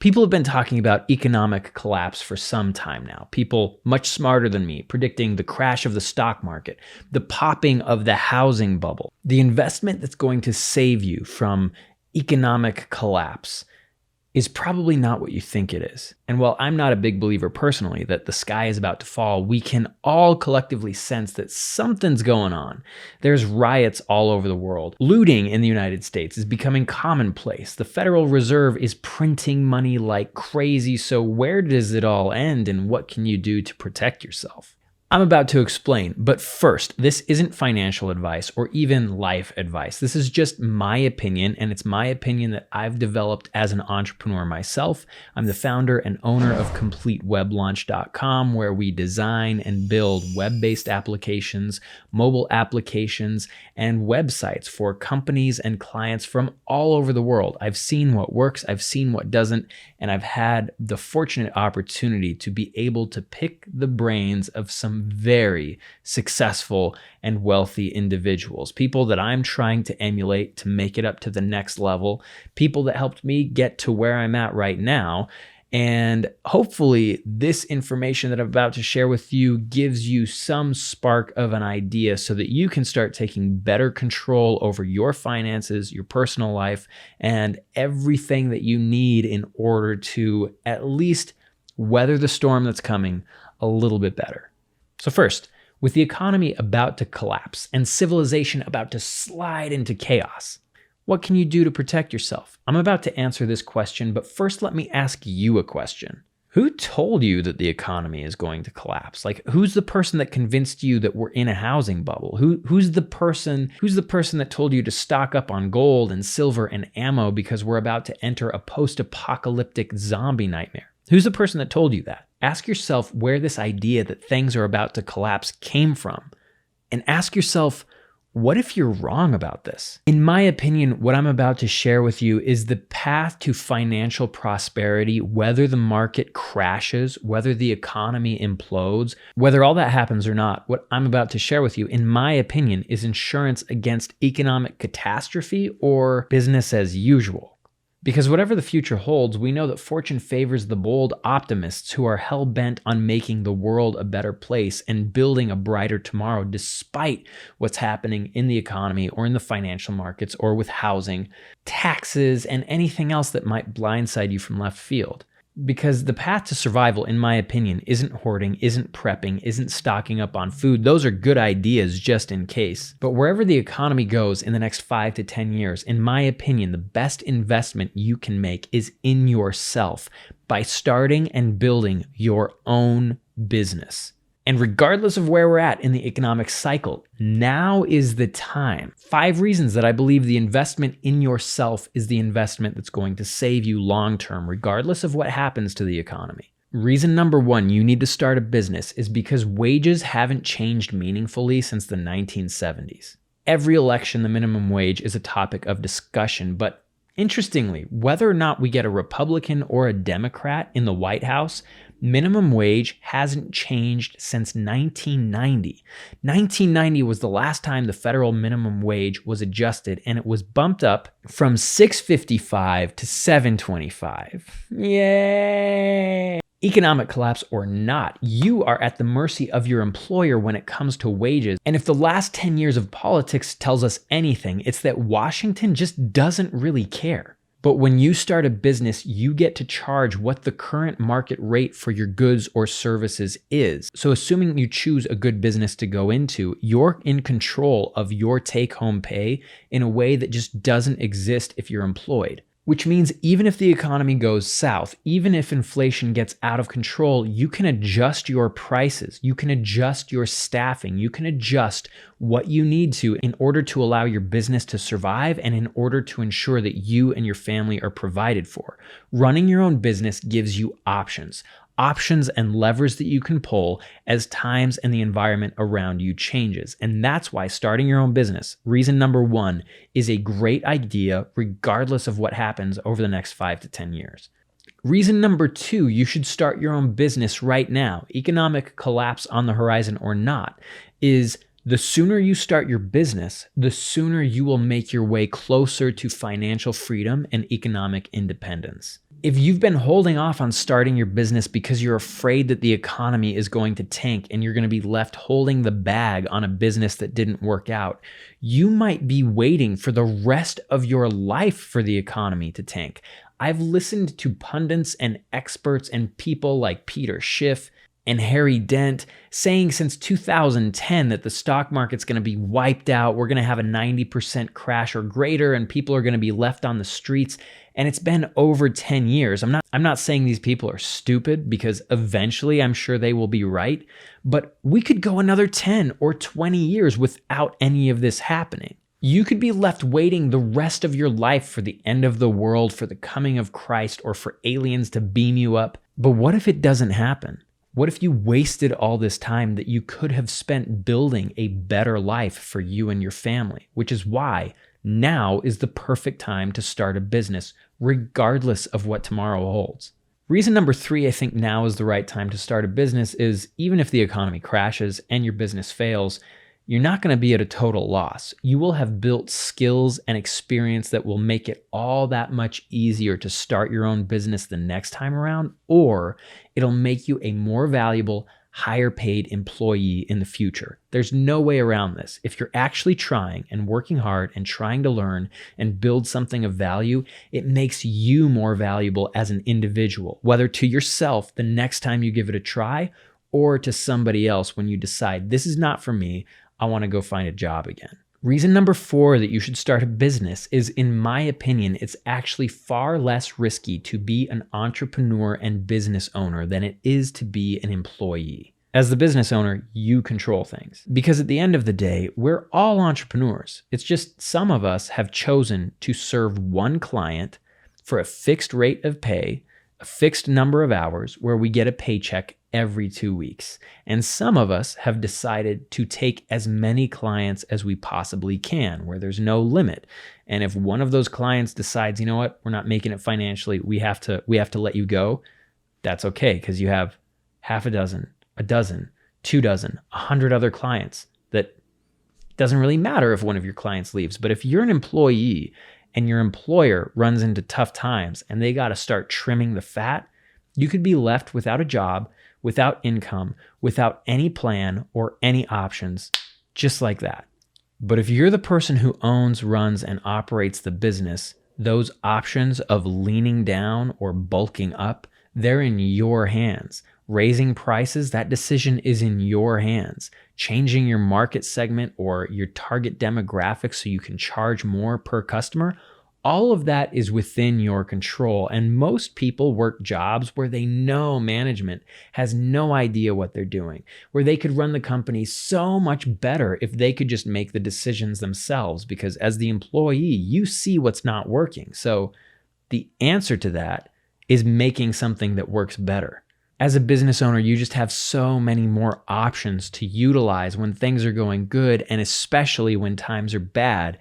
People have been talking about economic collapse for some time now. People much smarter than me predicting the crash of the stock market, the popping of the housing bubble, the investment that's going to save you from economic collapse is probably not what you think it is. And while I'm not a big believer personally that the sky is about to fall, we can all collectively sense that something's going on. There's riots all over the world. Looting in the United States is becoming commonplace. The Federal Reserve is printing money like crazy. So where does it all end, and what can you do to protect yourself? I'm about to explain, but first, this isn't financial advice or even life advice. This is just my opinion, and it's my opinion that I've developed as an entrepreneur myself. I'm the founder and owner of CompleteWebLaunch.com, where we design and build web-based applications, mobile applications, and websites for companies and clients from all over the world. I've seen what works, I've seen what doesn't, and I've had the fortunate opportunity to be able to pick the brains of some very successful and wealthy individuals, people that I'm trying to emulate to make it up to the next level, people that helped me get to where I'm at right now. And hopefully this information that I'm about to share with you gives you some spark of an idea so that you can start taking better control over your finances, your personal life, and everything that you need in order to at least weather the storm that's coming a little bit better. So first, with the economy about to collapse and civilization about to slide into chaos, what can you do to protect yourself? I'm about to answer this question, but first let me ask you a question. Who told you that the economy is going to collapse? Like, who's the person that convinced you that we're in a housing bubble? Who's the person that told you to stock up on gold and silver and ammo because we're about to enter a post-apocalyptic zombie nightmare? Who's the person that told you that? Ask yourself where this idea that things are about to collapse came from. And ask yourself, what if you're wrong about this? In my opinion, what I'm about to share with you is the path to financial prosperity, whether the market crashes, whether the economy implodes, whether all that happens or not. What I'm about to share with you, in my opinion, is insurance against economic catastrophe or business as usual. Because whatever the future holds, we know that fortune favors the bold optimists who are hell-bent on making the world a better place and building a brighter tomorrow despite what's happening in the economy or in the financial markets or with housing, taxes, and anything else that might blindside you from left field. Because the path to survival, in my opinion, isn't hoarding, isn't prepping, isn't stocking up on food. Those are good ideas just in case. But wherever the economy goes in the next 5 to 10 years, in my opinion, the best investment you can make is in yourself by starting and building your own business. And regardless of where we're at in the economic cycle, now is the time. 5 reasons that I believe the investment in yourself is the investment that's going to save you long-term, regardless of what happens to the economy. Reason number 1, you need to start a business is because wages haven't changed meaningfully since the 1970s. Every election, the minimum wage is a topic of discussion, but interestingly, whether or not we get a Republican or a Democrat in the White House, minimum wage hasn't changed since 1990. 1990 was the last time the federal minimum wage was adjusted, and it was bumped up from $6.55 to $7.25. Yay! Economic collapse or not, you are at the mercy of your employer when it comes to wages. And if the last 10 years of politics tells us anything, it's that Washington just doesn't really care. But when you start a business, you get to charge what the current market rate for your goods or services is. So assuming you choose a good business to go into, you're in control of your take-home pay in a way that just doesn't exist if you're employed. Which means even if the economy goes south, even if inflation gets out of control, you can adjust your prices, you can adjust your staffing, you can adjust what you need to in order to allow your business to survive and in order to ensure that you and your family are provided for. Running your own business gives you options and levers that you can pull as times and the environment around you changes. And that's why starting your own business, reason number 1, is a great idea regardless of what happens over the next 5 to 10 years. Reason number 2, you should start your own business right now, economic collapse on the horizon or not, is the sooner you start your business, the sooner you will make your way closer to financial freedom and economic independence. If you've been holding off on starting your business because you're afraid that the economy is going to tank and you're going to be left holding the bag on a business that didn't work out, you might be waiting for the rest of your life for the economy to tank. I've listened to pundits and experts and people like Peter Schiff and Harry Dent saying since 2010 that the stock market's going to be wiped out. We're going to have a 90% crash or greater, and people are going to be left on the streets. And it's been over 10 years. I'm not saying these people are stupid, because eventually I'm sure they will be right, but we could go another 10 or 20 years without any of this happening. You could be left waiting the rest of your life for the end of the world, for the coming of Christ, or for aliens to beam you up. But what if it doesn't happen? What if you wasted all this time that you could have spent building a better life for you and your family? Which is why now is the perfect time to start a business, regardless of what tomorrow holds. Reason number 3, I think now is the right time to start a business is, even if the economy crashes and your business fails, you're not going to be at a total loss. You will have built skills and experience that will make it all that much easier to start your own business the next time around, or it'll make you a more valuable, higher paid employee in the future. There's no way around this. If you're actually trying and working hard and trying to learn and build something of value, it makes you more valuable as an individual, whether to yourself the next time you give it a try, or to somebody else when you decide, this is not for me, I want to go find a job again. Reason number 4 that you should start a business is, in my opinion, it's actually far less risky to be an entrepreneur and business owner than it is to be an employee. As the business owner, you control things. Because at the end of the day, we're all entrepreneurs. It's just some of us have chosen to serve one client for a fixed rate of pay, a fixed number of hours, where we get a paycheck every 2 weeks. And some of us have decided to take as many clients as we possibly can, where there's no limit. And if one of those clients decides, you know what, we're not making it financially, we have to let you go, that's okay, because you have half a dozen, 2 dozen, 100 other clients that doesn't really matter if one of your clients leaves. But if you're an employee and your employer runs into tough times and they got to start trimming the fat, you could be left without a job, without income, without any plan or any options, just like that. But if you're the person who owns, runs, and operates the business, those options of leaning down or bulking up, they're in your hands. Raising prices, that decision is in your hands. Changing your market segment or your target demographic so you can charge more per customer, all of that is within your control. And most people work jobs where they know management has no idea what they're doing, where they could run the company so much better if they could just make the decisions themselves, because as the employee, you see what's not working. So the answer to that is making something that works better. As a business owner, you just have so many more options to utilize when things are going good, and especially when times are bad.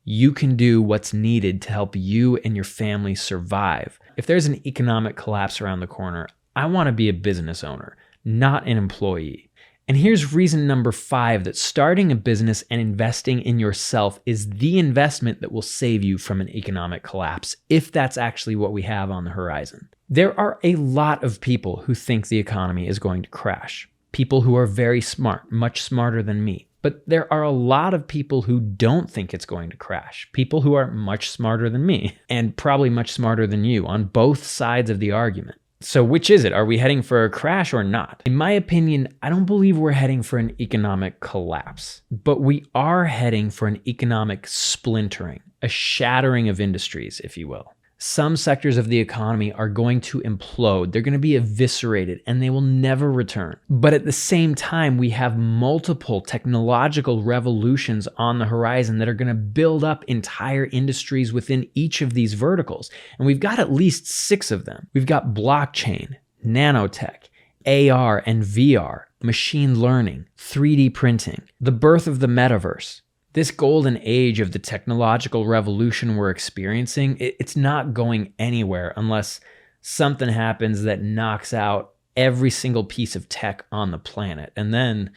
You can do what's needed to help you and your family survive. If there's an economic collapse around the corner, I want to be a business owner, not an employee. And here's reason number 5 that starting a business and investing in yourself is the investment that will save you from an economic collapse, if that's actually what we have on the horizon. There are a lot of people who think the economy is going to crash. People who are very smart, much smarter than me. But there are a lot of people who don't think it's going to crash. People who are much smarter than me, and probably much smarter than you, on both sides of the argument. So which is it? Are we heading for a crash or not? In my opinion, I don't believe we're heading for an economic collapse, but we are heading for an economic splintering, a shattering of industries, if you will. Some sectors of the economy are going to implode. They're going to be eviscerated and they will never return. But at the same time, we have multiple technological revolutions on the horizon that are going to build up entire industries within each of these verticals. And we've got at least 6 of them. We've got blockchain, nanotech, AR and VR, machine learning, 3D printing, the birth of the metaverse. This golden age of the technological revolution we're experiencing, it's not going anywhere unless something happens that knocks out every single piece of tech on the planet. And then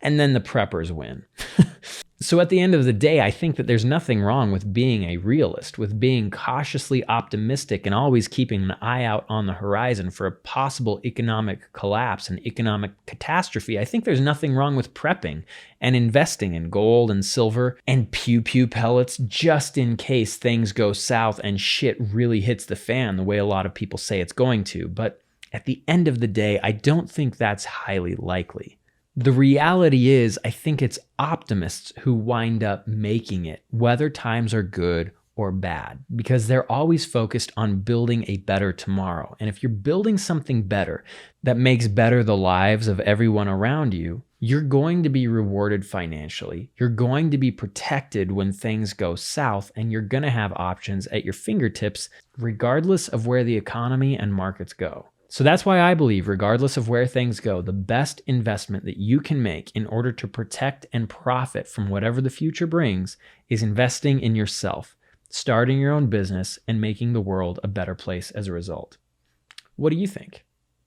the preppers win. So at the end of the day, I think that there's nothing wrong with being a realist, with being cautiously optimistic and always keeping an eye out on the horizon for a possible economic collapse and economic catastrophe. I think there's nothing wrong with prepping and investing in gold and silver and pew-pew pellets just in case things go south and shit really hits the fan the way a lot of people say it's going to. But at the end of the day, I don't think that's highly likely. The reality is, I think it's optimists who wind up making it, whether times are good or bad, because they're always focused on building a better tomorrow. And if you're building something better that makes better the lives of everyone around you, you're going to be rewarded financially. You're going to be protected when things go south, and you're going to have options at your fingertips, regardless of where the economy and markets go. So that's why I believe, regardless of where things go, the best investment that you can make in order to protect and profit from whatever the future brings is investing in yourself, starting your own business, and making the world a better place as a result. What do you think?